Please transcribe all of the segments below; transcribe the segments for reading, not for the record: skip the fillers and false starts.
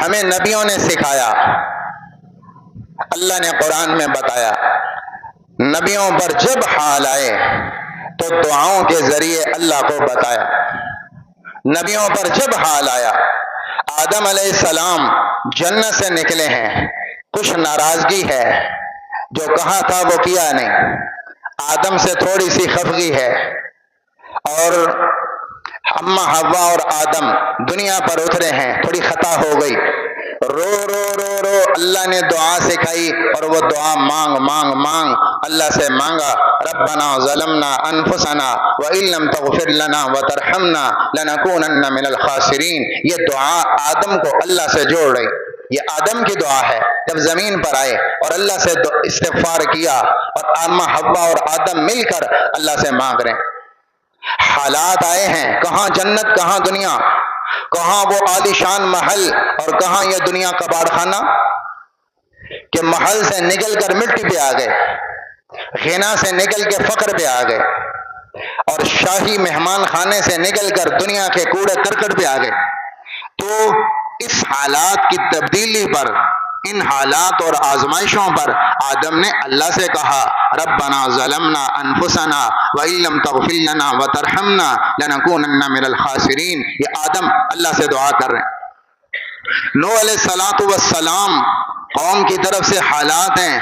ہمیں نبیوں نے سکھایا، اللہ نے قرآن میں بتایا۔ نبیوں پر جب حال آئے تو دعاؤں کے ذریعے اللہ کو بتایا۔ نبیوں پر جب حال آیا، آدم علیہ السلام جنت سے نکلے ہیں، کچھ ناراضگی ہے، جو کہا تھا وہ کیا نہیں، آدم سے تھوڑی سی خفگی ہے، اور اما حوا اور آدم دنیا پر اترے ہیں، تھوڑی خطا ہو گئی، رو رو رو رو اللہ نے دعا سکھائی، اور وہ دعا مانگ مانگ مانگ اللہ سے مانگا، ربنا ظلمنا انفسنا وان لم تغفر لنا وترحمنا لنکونن من الخاسرین۔ یہ دعا آدم کو اللہ سے جوڑ رہی، یہ آدم کی دعا ہے۔ جب زمین پر آئے اور اللہ سے استغفار کیا، اور اما حوا اور آدم مل کر اللہ سے مانگ رہے ہیں۔ حالات آئے ہیں، کہاں جنت کہاں دنیا، کہاں وہ عالیشان محل اور کہاں یہ دنیا کباڑ خانہ، کہ محل سے نکل کر مٹی پہ آ گئے، غنا سے نکل کے فقر پہ آ گئے، اور شاہی مہمان خانے سے نکل کر دنیا کے کوڑے کرکٹ پہ آ گئے۔ تو اس حالات کی تبدیلی پر، ان حالات اور آزمائشوں پر آدم نے اللہ سے کہا، ربنا ظلمنا انفسنا وان لم تغفر لنا وترحمنا لنکونن من الخاسرین۔ یہ آدم اللہ سے دعا کر رہے ہیں۔ نوح علیہ السلام قوم کی طرف سے حالات ہیں،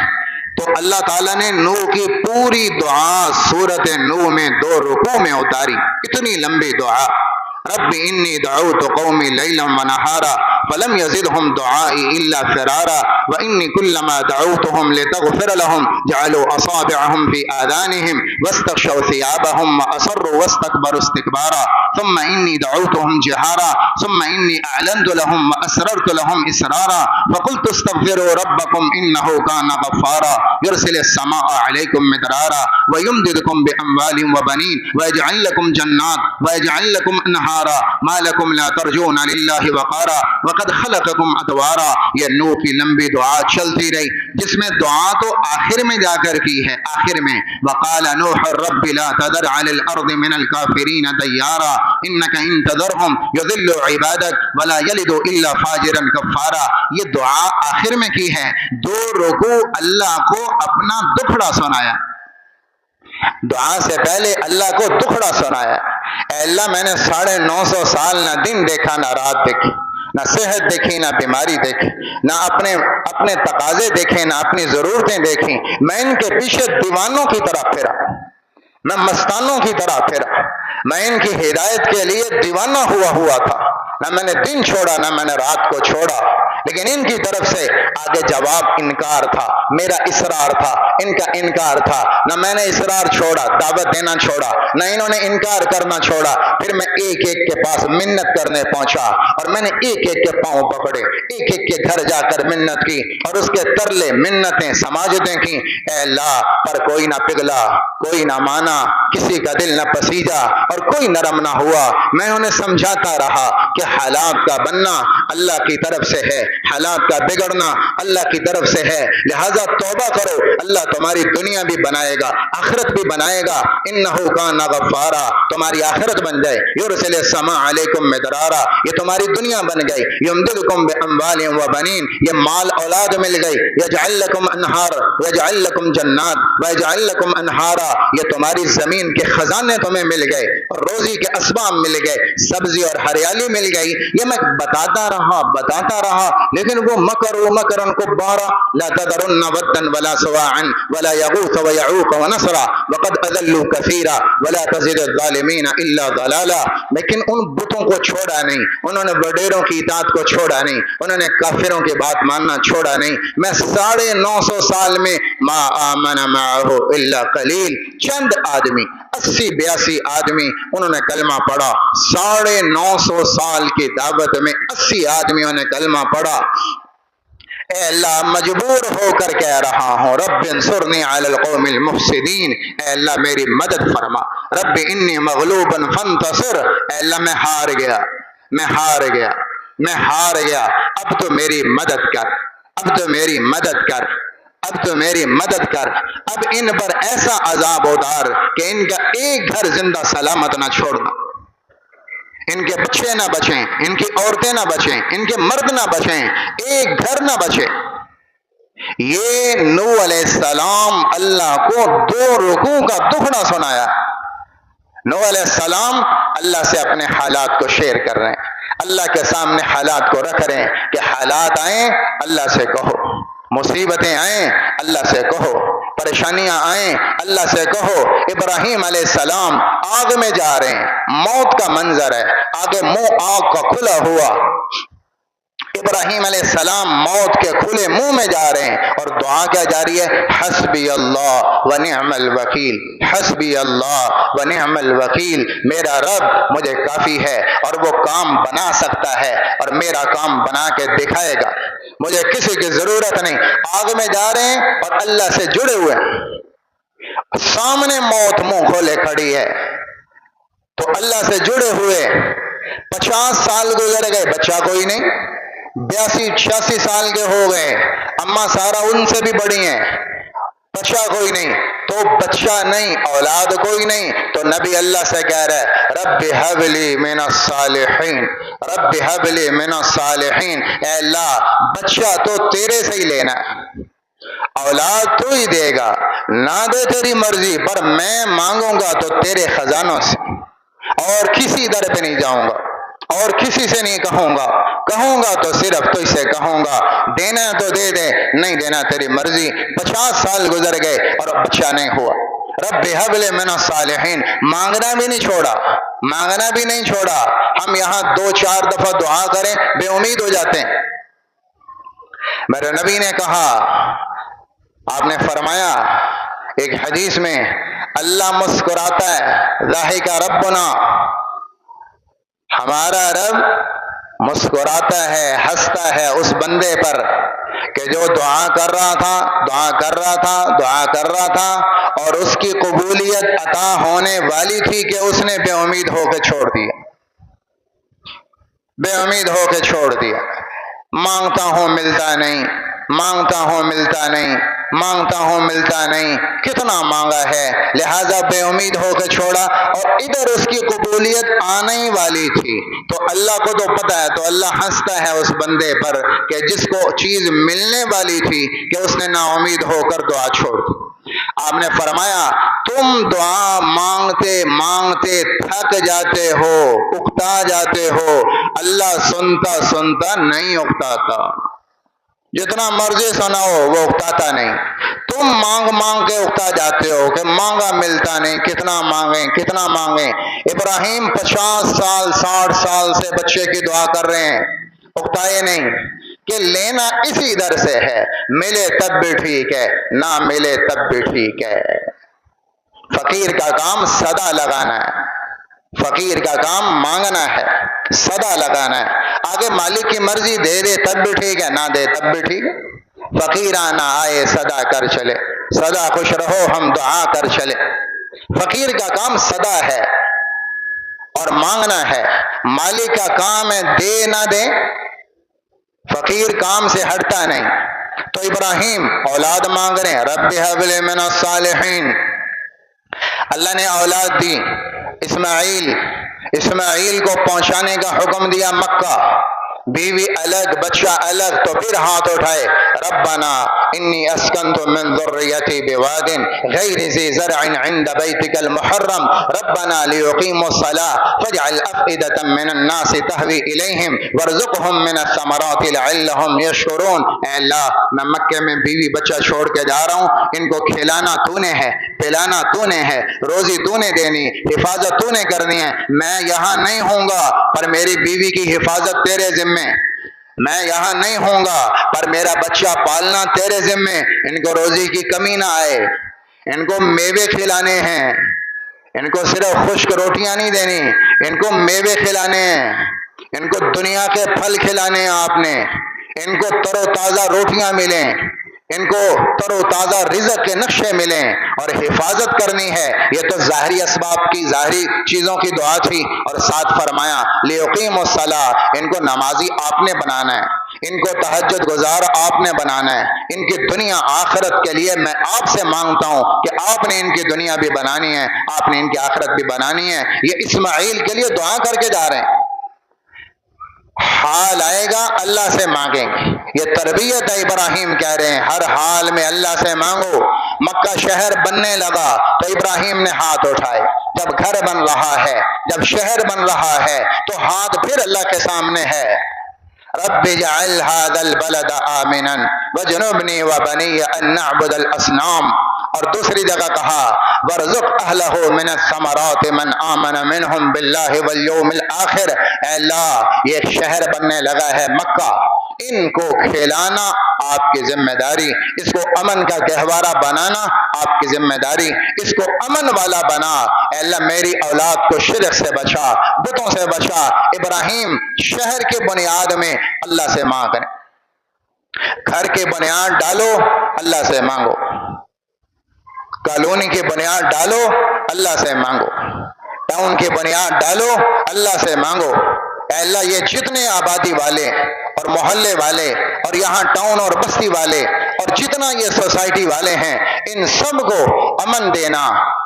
تو اللہ تعالیٰ نے نوح کی پوری دعا سورت نوح میں 2 رکوع میں اتاری، اتنی لمبی دعا، رب انی دعوت قومی لیلا ونہارا فلم یزدہم دعائی الا فرارا وانی کلما دعوتہم لتغفر لہم جعلوا اصابعہم فی آذانہم واستغشوا ثیابہم واصروا واستکبروا استکبارا ثم انی دعوتہم جہارا ثم انی اعلنت لہم واسررت لہم اسرارا فقلت استغفروا ربکم انہ کان غفارا یرسل السماء علیکم مدرارا ویمددکم باموال وبنین ویجعل لکم جنات ویجعل لکم انہارا ما لکم لا ترجون للہ وقارا وقد خلقکم ادوارا۔ یہ نوح کی لمبی دعا چلتی رہی، جس میں دعا تو آخر میں جا کر کی ہے، آخر میں وقال نوح رب لا تذر علی الارض من الکافرین دیارا انک ان تذرہم یضلوا عبادک ولا یلدوا الا فاجرا کفارا۔ یہ دعا آخر میں کی ہے، 2 رکوع اللہ کو اپنا دکھڑا سنایا، دعا سے پہلے اللہ کو دکھڑا سنایا، اے اللہ میں نے 950 سال نہ دن دیکھا نہ رات دیکھی، نہ صحت دیکھی نہ بیماری دیکھی، نہ اپنے تقاضے دیکھے نہ اپنی ضرورتیں دیکھی، میں ان کے پیچھے دیوانوں کی طرح پھرا، میں مستانوں کی طرح پھرا، میں ان کی ہدایت کے لیے دیوانہ ہوا تھا، نہ میں نے دن چھوڑا نہ میں نے رات کو چھوڑا، لیکن ان کی طرف سے آگے جواب انکار تھا، میرا اصرار تھا، ان کا انکار تھا، نہ میں نے اصرار چھوڑا، دعوت دینا چھوڑا، نہ انہوں نے انکار کرنا چھوڑا، پھر میں ایک ایک کے پاس منت کرنے پہنچا، اور میں نے ایک ایک کے پاؤں پکڑے، ایک ایک کے گھر جا کر منت کی، اور اس کے ترلے منتیں سماجتیں کی، اے اللہ پر کوئی نہ پگھلا، کوئی نہ مانا، کسی کا دل نہ پسیجا اور کوئی نرم نہ ہوا، میں انہیں سمجھاتا رہا کہ حالات کا بننا اللہ کی طرف سے ہے، حالات کا بگڑنا اللہ کی طرف سے ہے، لہذا توبہ کرو، اللہ تمہاری دنیا بھی بنائے گا، آخرت بھی بنائے گا، انہ کان غفارا، تمہاری آخرت بن جائے، یرسل السماء علیکم مدرارا، یہ تمہاری دنیا بن گئی، یمددکم باموال وبنین، یہ مال اولاد مل گئی، یجعل لکم انہار یجعل لکم جنات ویجعل لکم انہارا، یہ تمہاری زمین کے خزانے تمہیں مل گئے، اور روزی کے اسباب مل گئے، سبزی اور ہریالی مل گئی۔ یہ میں بتاتا رہا لیکن وہ مکروا مکرا کبارا لا تذرن ودا ولا سواعا ولا یغوث ویعوق ونسرا وقد اضلوا کثیرا ولا تزد الظالمین الا ضلالا۔ لیکن ان بتوں کو چھوڑا نہیں، انہوں نے وڈیروں کی اطاعت کو چھوڑا نہیں، انہوں نے کافروں کی بات ماننا چھوڑا نہیں، میں 950 سال میں ما آمن معه الا قلیل، چند آدمی 80-82 آدمی انہوں نے کلمہ پڑھا، 950 سال کی دعوت میں 80 آدمیوں نے کلمہ پڑھا۔ اے اللہ مجبور ہو کر کہہ رہا ہوں، رب انصرنی علی القوم المفسدین، اے اللہ میری مدد فرما، رب انی مغلوب فانتصر، اے اللہ میں ہار گیا، اب تو میری مدد کر، اب تو میری مدد کر، اب ان پر ایسا عذاب اتار کہ ان کا ایک گھر زندہ سلامت نہ چھوڑنا، ان کے بچے نہ بچیں، ان کی عورتیں نہ بچیں، ان کے مرد نہ بچیں، ایک گھر نہ بچے۔ یہ نوح علیہ السلام اللہ کو 2 رکوع کا دکھڑا سنایا۔ نوح علیہ السلام اللہ سے اپنے حالات کو شیئر کر رہے ہیں، اللہ کے سامنے حالات کو رکھ رہے ہیں کہ حالات آئیں اللہ سے کہو، مصیبتیں آئیں اللہ سے کہو، پریشانیاں آئیں اللہ سے کہو۔ ابراہیم علیہ السلام آگ میں جا رہے ہیں، موت کا منظر ہے، آگے منہ آگ کا کھلا ہوا، ابراہیم علیہ السلام موت کے کھلے منہ میں جا رہے ہیں، اور دعا کیا جاری ہے؟ حسبی اللہ و نعم الوکیل، حسبی اللہ و نعم الوکیل، میرا رب مجھے کافی ہے اور وہ کام بنا سکتا ہے اور میرا کام بنا کے دکھائے گا، مجھے کسی کی ضرورت نہیں۔ آگ میں جا رہے ہیں اور اللہ سے جڑے ہوئے ہیں، سامنے موت منہ کھولے کھڑی ہے، تو اللہ سے جڑے ہوئے 50 سال گزر گئے، بچہ کوئی نہیں، 82-86 سال کے ہو گئے، اماں سارا ان سے بھی بڑی ہیں، بچہ کوئی نہیں، تو بچہ نہیں، اولاد کوئی نہیں، تو نبی اللہ سے کہہ رہا ہے رب ہب لی من الصالحین، رب ہب لی من الصالحین، اے اللہ بچہ تو تیرے سے ہی لینا ہے، اولاد تو ہی دے گا، نہ دے تیری مرضی، پر میں مانگوں گا تو تیرے خزانوں سے، اور کسی در پہ نہیں جاؤں گا، اور کسی سے نہیں کہوں گا، کہوں گا تو صرف تجھ سے کہوں گا، دینا تو دے دے، نہیں دینا تیری مرضی۔ 50 سال گزر گئے اور بچہ نہیں ہوا۔ رب ہب لی من الصالحین، مانگنا بھی نہیں چھوڑا، مانگنا بھی نہیں چھوڑا۔ ہم یہاں 2-4 دفعہ دعا کریں بے امید ہو جاتے ہیں۔ میرے نبی نے کہا، آپ نے فرمایا ایک حدیث میں، اللہ مسکراتا ہے، ضاحک ربنا، ہمارا رب مسکراتا ہے، ہنستا ہے اس بندے پر کہ جو دعا کر رہا تھا اور اس کی قبولیت عطا ہونے والی تھی کہ اس نے بے امید ہو کے چھوڑ دیا، بے امید ہو کے چھوڑ دیا، مانگتا ہوں ملتا نہیں، مانگتا ہوں ملتا نہیں، مانگتا ہوں ملتا نہیں، کتنا مانگا ہے، لہذا بے امید ہو کے چھوڑا، اور ادھر اس کی قبولیت آنے ہی والی تھی، تو اللہ کو تو پتا ہے، تو اللہ ہنستا ہے اس بندے پر کہ جس کو چیز ملنے والی تھی کہ اس نے نا امید ہو کر دعا چھوڑ دی۔ آپ نے فرمایا تم دعا مانگتے مانگتے تھک جاتے ہو، اکتا جاتے ہو، اللہ سنتا سنتا نہیں اکتاتا، جتنا مرضی سناؤ وہ اکتاتا نہیں، تم مانگ مانگ کے اکتا جاتے ہو کہ مانگا ملتا نہیں، کتنا مانگیں کتنا مانگیں۔ ابراہیم 50 سال 60 سال سے بچے کی دعا کر رہے ہیں، اکتائے نہیں، کہ لینا اسی در سے ہے، ملے تب بھی ٹھیک ہے، نہ ملے تب بھی ٹھیک ہے۔ فقیر کا کام صدا لگانا ہے، فقیر کا کام مانگنا ہے، صدا لگانا ہے، آگے مالک کی مرضی دے دے تب بھی ٹھیک ہے، نہ دے تب بھی ٹھیک ہے، فقیرانہ آئے صدا کر چلے، صدا خوش رہو ہم دعا کر چلے۔ فقیر کا کام صدا ہے اور مانگنا ہے، مالک کا کام ہے دے نہ دے، فقیر کام سے ہٹتا نہیں۔ تو ابراہیم اولاد مانگ رہے ہیں، رب ہب لی من الصالحین، اللہ نے اولاد دی، اسماعیل کو پہنچانے کا حکم دیا مکہ، بیوی الگ بچہ الگ، تو پھر ہاتھ اٹھائے، ربنا انی اسکنت من ذریتی بواد غیر ذی زرع عند بیتک المحرم ربنا لیقیموا الصلاة فاجعل افئدة من الناس تہوی الیہم وارزقہم من الثمرات لعلہم یشکرون۔ اے اللہ میں مکے میں بیوی بچہ چھوڑ کے جا رہا ہوں، ان کو کھلانا تو نے ہے، پلانا تو نے ہے، روزی تو نے دینی، حفاظت تو نے کرنی ہے، میں یہاں نہیں ہوں گا پر میری بیوی کی حفاظت تیرے ذمہ، میں یہاں نہیں ہوں گا پر میرا بچہ پالنا تیرے ذمہ، ان کو روزی کی کمی نہ آئے، ان کو میوے کھلانے ہیں، ان کو صرف خشک روٹیاں نہیں دینی، ان کو میوے کھلانے ہیں، ان کو دنیا کے پھل کھلانے ہیں، آپ نے ان کو تر و تازہ روٹیاں ملیں، ان کو تر و تازہ رزق کے نقشے ملیں اور حفاظت کرنی ہے. یہ تو ظاہری اسباب کی ظاہری چیزوں کی دعا تھی. اور ساتھ فرمایا لیقیموا الصلاۃ، ان کو نمازی آپ نے بنانا ہے، ان کو تہجد گزار آپ نے بنانا ہے. ان کی دنیا آخرت کے لیے میں آپ سے مانگتا ہوں کہ آپ نے ان کی دنیا بھی بنانی ہے، آپ نے ان کی آخرت بھی بنانی ہے. یہ اسماعیل کے لیے دعا کر کے جا رہے ہیں. حال آئے گا اللہ سے مانگیں گے. یہ تربیت ہے. ابراہیم کہہ رہے ہیں ہر حال میں اللہ سے مانگو. مکہ شہر بننے لگا تو ابراہیم نے ہاتھ اٹھائے. جب گھر بن رہا ہے، جب شہر بن رہا ہے تو ہاتھ پھر اللہ کے سامنے ہے. رب اجعل هذا البلد آمنا واجنبنی وبنی ان نعبد الاصنام. اور دوسری جگہ کہا وارزق اہلہ من الثمرات من آمن منہم باللہ والیوم الآخر. اے اللہ یہ ایک شہر بننے لگا ہے مکہ، ان کو کھلانا آپ کی ذمہ داری، اس کو امن کا گہوارہ بنانا آپ کی ذمہ داری، اس کو امن والا بنا. اے اللہ میری اولاد کو شرک سے بچا، بتوں سے بچا. ابراہیم شہر کے بنیاد میں اللہ سے مانگ رہے. گھر کے بنیاد ڈالو اللہ سے مانگو، کالونی کی بنیاد ڈالو اللہ سے مانگو، ٹاؤن کی بنیاد ڈالو اللہ سے مانگو. اے اللہ یہ جتنے آبادی والے اور محلے والے اور یہاں ٹاؤن اور بستی والے اور جتنا یہ سوسائٹی والے ہیں، ان سب کو امن دینا،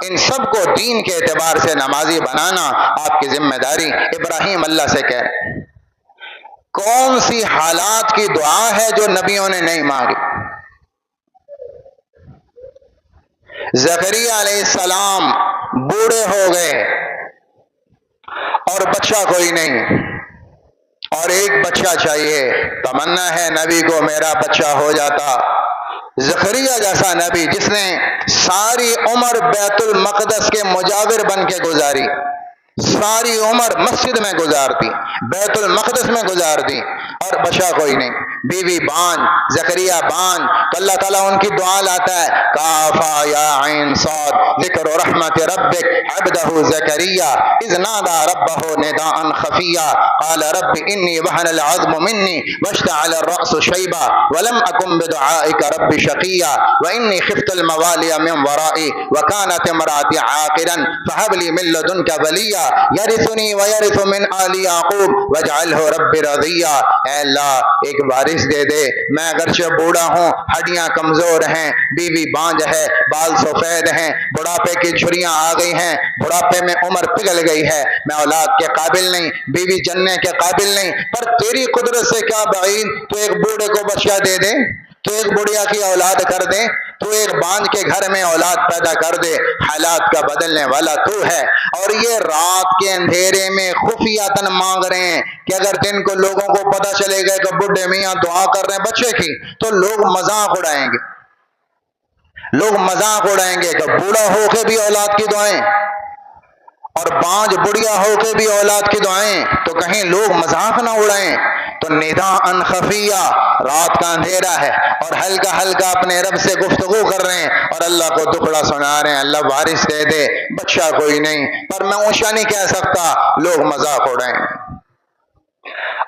ان سب کو دین کے اعتبار سے نمازی بنانا آپ کی ذمہ داری. ابراہیم اللہ سے کہہ رہے. کون سی حالات کی دعا ہے جو نبیوں نے نہیں مانگی؟ زکریا علیہ السلام بوڑھے ہو گئے اور بچہ کوئی نہیں، اور ایک بچہ چاہیے. تمنا ہے نبی کو میرا بچہ ہو جاتا. زکریا جیسا نبی جس نے ساری عمر بیت المقدس کے مجاور بن کے گزاری، ساری عمر مسجد میں گزار دی، بیت المقدس میں گزار دی، اور بچہ کوئی نہیں. بیوی بانج، زکریا بانج، تو اللہ تعالیٰ ان کی دعا لاتا ہے کافا یا عین صاد ذکر رحمت ربک عبدہ زکریا اذ نادى ربہ نداء خفیا قال رب انی وہن العظم منی واشتعل الرأس شیبا ولم اکن بدعائک رب شقیا وانی خفت الموالی من ورائی وکانت امرأتی عاقرا فہب لی من لدنک ولیا یرثنی ویرث من آل یعقوب واجعلہ رب رضیا. اے اللہ ایک بارش دے دے. میں اگرچہ بوڑھا ہوں، ہڈیاں کمزور ہیں، بیوی بانج ہے، بال سفید ہیں، بڑھاپے کی چھریاں آ گئی ہیں، بڑھاپے میں عمر پگھل گئی ہے، میں اولاد کے قابل نہیں، بیوی جننے کے قابل نہیں. پر تیری قدرت سے کیا بعید تو ایک بوڑھے کو بچہ دے دے، تو ایک بڑھیا کی اولاد کر دے، تو ایک باندھ کے گھر میں اولاد پیدا کر دے. حالات کا بدلنے والا تو ہے. اور یہ رات کے اندھیرے میں خفیاتن مانگ رہے ہیں کہ اگر دن کو لوگوں کو پتہ چلے گا کہ بڈھے میاں دعا کر رہے ہیں بچے کی، تو لوگ مذاق اڑائیں گے، لوگ مذاق اڑائیں گے کہ بوڑھا ہو کے بھی اولاد کی دعائیں اور بانج بڑھیا ہو کے بھی اولاد کی دعائیں، تو کہیں لوگ مذاق نہ اڑائیں. تو نداء خفیہ، رات کا اندھیرا ہے اور ہلکا ہلکا اپنے رب سے گفتگو کر رہے ہیں اور اللہ کو دکھڑا سنا رہے ہیں اللہ وارث دے دے، بچہ کوئی نہیں. پر میں اونچا نہیں کہہ سکتا، لوگ مذاق اڑائیں.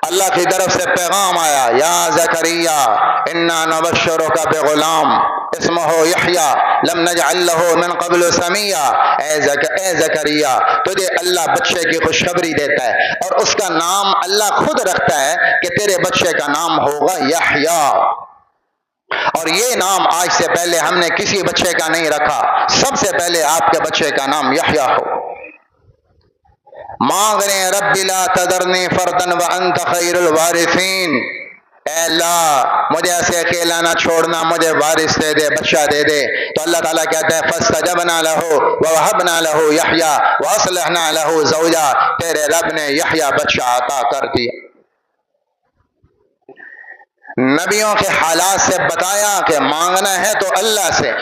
اللہ کی طرف سے پیغام آیا یا زکریا انا نبشرک بغلام اسمہ یحییٰ لم نجعل له من قبل سمیا. اے زکریا تجھے اللہ بچے کی خوشخبری دیتا ہے اور اس کا نام اللہ خود رکھتا ہے کہ تیرے بچے کا نام ہوگا یحییٰ. اور یہ نام آج سے پہلے ہم نے کسی بچے کا نہیں رکھا، سب سے پہلے آپ کے بچے کا نام یحییٰ ہو. مانگ رہے ہیں رب لا تذرنی فردا وانت خیر الوارثین. اے اللہ مجھے ایسے اکیلا نہ چھوڑنا، مجھے وارث دے دے، بچہ دے دے. تو اللہ تعالیٰ کہتا ہے فاستجبنا له ووهبنا له یحییٰ واصلحنا له زوجا. تیرے رب نے یحییٰ بچہ عطا کر دیا. نبیوں کے حالات سے بتایا کہ مانگنا ہے تو اللہ سے.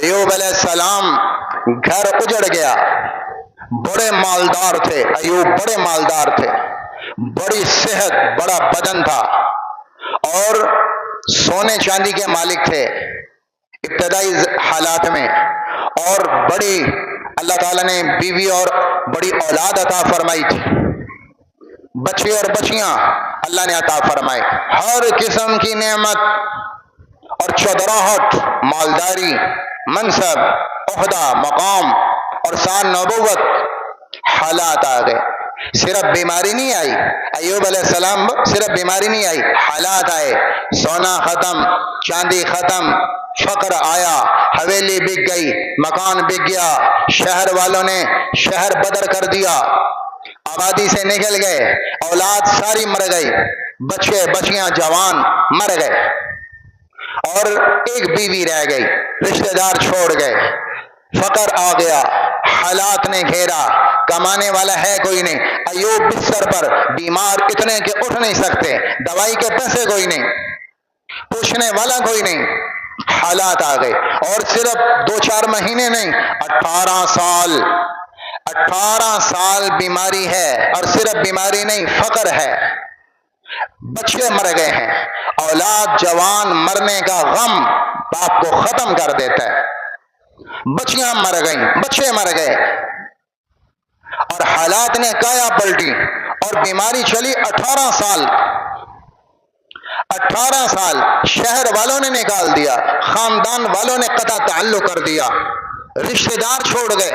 ایوب علیہ السلام گھر اجڑ گیا، بڑے مالدار تھے، ایوب بڑے مالدار تھے، بڑی صحت، بڑا بدن تھا اور سونے چاندی کے مالک تھے ابتدائی حالات میں، اور بڑی اللہ تعالیٰ نے بیوی اور بڑی اولاد عطا فرمائی تھی، بچے اور بچیاں. اللہ نے عطا فرمائی، ہر قسم کی نعمت اور چودراہٹ، مالداری، منصب، عہدہ، مقام اور سان نبوت، حالات آ گئے۔ صرف بیماری نہیں آئی، ایوب علیہ السلام صرف بیماری نہیں آئی، حالات آئے، سونا ختم، چاندی ختم، فقر آیا، حویلی بک گئی، مکان بک گیا، شہر والوں نے شہر بدر کر دیا، آبادی سے نکل گئے، اولاد ساری مر گئی، بچے بچیاں جوان مر گئے، اور ایک بیوی رہ گئی، رشتہ دار چھوڑ گئے، فقر آ گیا، حالات نے گھیرا، کمانے والا ہے کوئی نہیں، ایوب بستر پر بیمار اتنے کہ اٹھ نہیں سکتے، دوائی کے پیسے کوئی نہیں، پوچھنے والا کوئی نہیں، حالات آ گئے، اور صرف 2-4 مہینے نہیں، 18 سال بیماری ہے، اور صرف بیماری نہیں، فقر ہے، بچے مر گئے ہیں، اولاد جوان مرنے کا غم باپ کو ختم کر دیتا ہے، بچیاں مر گئیں، بچے مر گئے، اور حالات نے کایا پلٹی، اور بیماری چلی 18 سال، 18 سال شہر والوں نے نکال دیا، خاندان والوں نے قطع تعلق کر دیا، رشتہ دار چھوڑ گئے،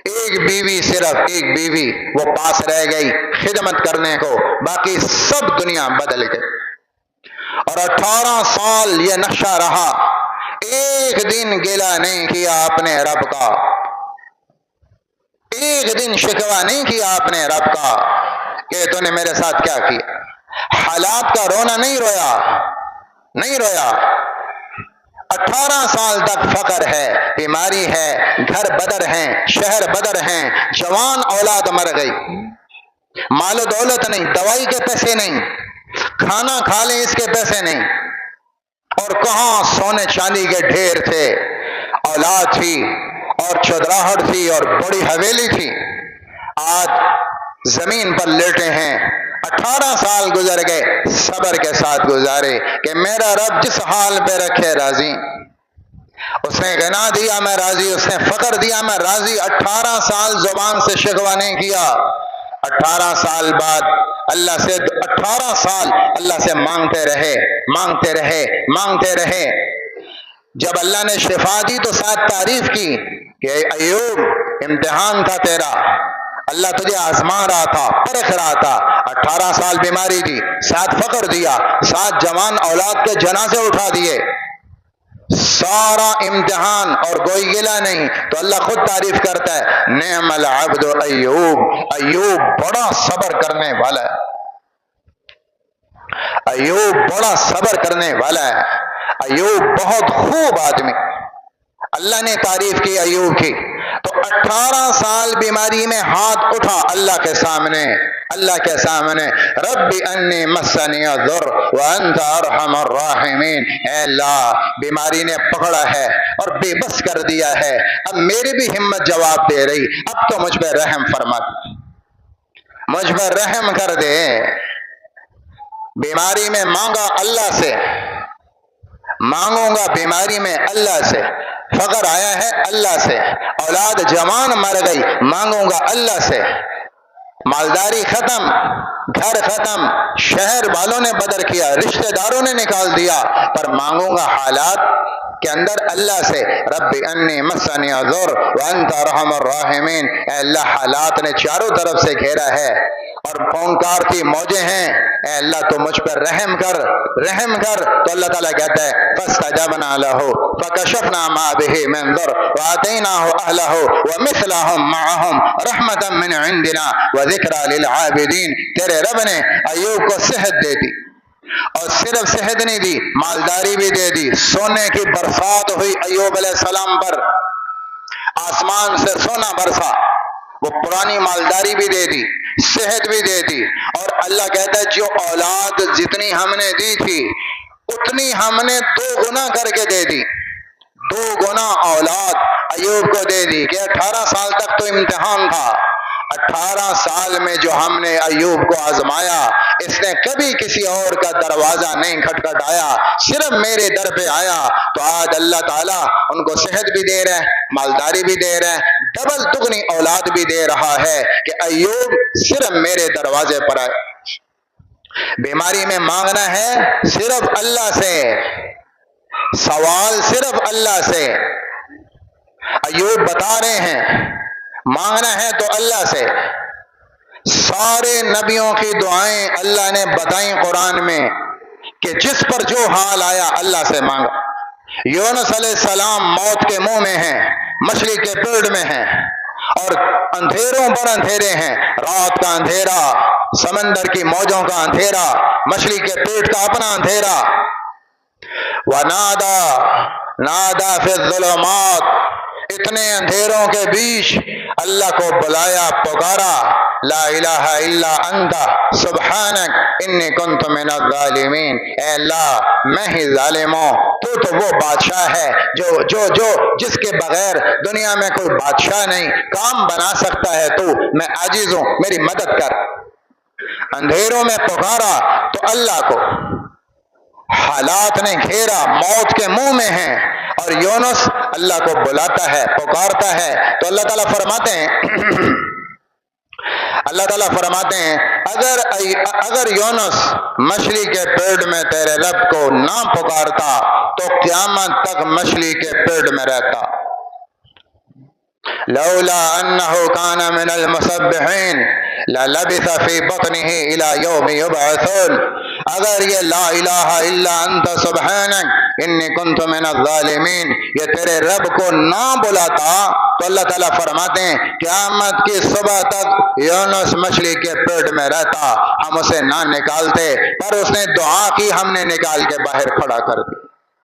ایک بیوی، صرف ایک بیوی وہ پاس رہ گئی خدمت کرنے کو، باقی سب دنیا بدل گئی، اور 18 سال یہ نقشہ رہا، ایک دن گلہ نہیں کیا اپنے رب کا، ایک دن شکوہ نہیں کیا اپنے رب کا کہ تو نے میرے ساتھ کیا کیا، حالات کا رونا نہیں رویا، نہیں رویا، 18 سال تک فقر ہے، بیماری ہے، گھر بدر ہیں، شہر بدر ہیں، جوان اولاد مر گئی، مال و دولت نہیں، دوائی کے پیسے نہیں، کھانا کھا لیں اس کے پیسے نہیں، اور کہاں سونے چاندی کے ڈھیر تھے، اولاد تھی اور چودراہٹ تھی اور بڑی حویلی تھی، آج زمین پر لیٹے ہیں، 18 سال گزر گئے، صبر کے ساتھ گزارے کہ میرا رب جس حال پہ رکھے راضی، اس نے غنا دیا میں راضی، اس نے فقر دیا میں راضی، 18 سال زبان سے شکوہ نہیں کیا، 18 سال بعد اللہ سے 18 سال اللہ سے مانگتے رہے، مانگتے رہے، مانگتے رہے، جب اللہ نے شفا دی تو ساتھ تعریف کی کہ ایوب امتحان تھا تیرا، اللہ تجھے آزما رہا تھا، پرکھ رہا تھا، 18 سال بیماری دی، ساتھ فقر دیا، ساتھ جوان اولاد کے جنازے اٹھا دیے، سارا امتحان اور کوئی گلہ نہیں، تو اللہ خود تعریف کرتا ہے، نعم العبد ایوب، ایوب بڑا صبر کرنے والا ہے، ایوب بڑا صبر کرنے والا ہے، ایوب بہت خوب آدمی، اللہ نے تعریف کی ایوب کی، تو 18 سال بیماری میں ہاتھ اٹھا اللہ کے سامنے، اللہ کے سامنے، رب انی مسنی الضر وانت ارحم الراحمین، اے اللہ بیماری نے پکڑا ہے اور بے بس کر دیا ہے، اب میری بھی ہمت جواب دے رہی، اب تو مجھ پہ رحم فرما، مجھ پہ رحم کر دے، بیماری میں مانگا اللہ سے، مانگوں گا بیماری میں اللہ سے، فقر آیا ہے اللہ سے، اولاد جوان مر گئی مانگوں گا اللہ سے، مالداری ختم، گھر ختم، شہر والوں نے بدر کیا، رشتہ داروں نے نکال دیا، پر مانگوں گا حالات کے اندر اللہ سے، رب انی مسنی الضر وانت ارحم الراحمین، اے اللہ حالات نے چاروں طرف سے گھیرا ہے اور پھونکار کی موجیں ہیں، اے اللہ تو مجھ پر رحم کر، رحم کر، تو اللہ تعالیٰ کہتا ہے فاستجبنا له فکشفنا ما به من ضر وآتیناہ اہلہ ومثلہم معہم رحمتا من عندنا وذکرى للعابدین، تیرے رب نے ایوب کو صحت دے دی، اور صرف صحت نہیں دی، مالداری بھی دے دی، سونے کی برسات ہوئی ایوب علیہ السلام پر، آسمان سے سونا برسا، وہ پرانی مالداری بھی دے دی، صحت بھی دے دی، اور اللہ کہتا ہے جو اولاد جتنی ہم نے دی تھی اتنی ہم نے 2 گنا کر کے دے دی، 2 گنا اولاد ایوب کو دے دی، کہ 18 سال تک تو امتحان تھا، 18 سال میں جو ہم نے ایوب کو آزمایا، اس نے کبھی کسی اور کا دروازہ نہیں کھٹکھٹایا، صرف میرے در پہ آیا، تو آج اللہ تعالیٰ ان کو صحت بھی دے رہے ہیں، مالداری بھی دے رہے ہیں، ڈبل دگنی اولاد بھی دے رہا ہے، کہ ایوب صرف میرے دروازے پر آئے، بیماری میں مانگنا ہے صرف اللہ سے، سوال صرف اللہ سے۔ ایوب بتا رہے ہیں مانگنا ہے تو اللہ سے۔ سارے نبیوں کی دعائیں اللہ نے بتائیں قرآن میں کہ جس پر جو حال آیا اللہ سے مانگا۔ یونس علیہ السلام موت کے منہ میں ہیں، مچھلی کے پیٹ میں ہیں، اور اندھیروں پر اندھیرے ہیں، رات کا اندھیرا، سمندر کی موجوں کا اندھیرا، مچھلی کے پیٹ کا اپنا اندھیرا۔ نادا فی الظلمات، اتنے اندھیروں کے بیچ اللہ کو بلایا، پکارا، لا الہ الا انت سبحانک انی کنت من الظالمین، اے اللہ میں ہی ظالم ہوں، تو وہ بادشاہ ہے جو جس کے بغیر دنیا میں کوئی بادشاہ نہیں، کام بنا سکتا ہے تو میں عاجز ہوں، میری مدد کر۔ اندھیروں میں پکارا تو اللہ کو، حالات نے گھیرا، موت کے منہ میں ہیں، اور یونس اللہ کو بلاتا ہے، پکارتا ہے، تو اللہ تعالیٰ فرماتے ہیں اگر یونس مچھلی کے پیٹ میں تیرے رب کو نہ پکارتا تو قیامت تک مچھلی کے پیٹ میں رہتا۔ لولا انه كان من المسبحين للبث في بطنه الى يوم يبعثون، اگر یہ لا الہ الا انت سبحانک انی کنت من الظالمین یہ تیرے رب کو نہ بلاتا تو اللہ تعالیٰ فرماتے ہیں قیامت کی صبح تک یونس مچھلی کے پیٹ میں رہتا، ہم اسے نہ نکالتے، پر اس نے دعا کی، ہم نے نکال کے باہر کھڑا کر دیا۔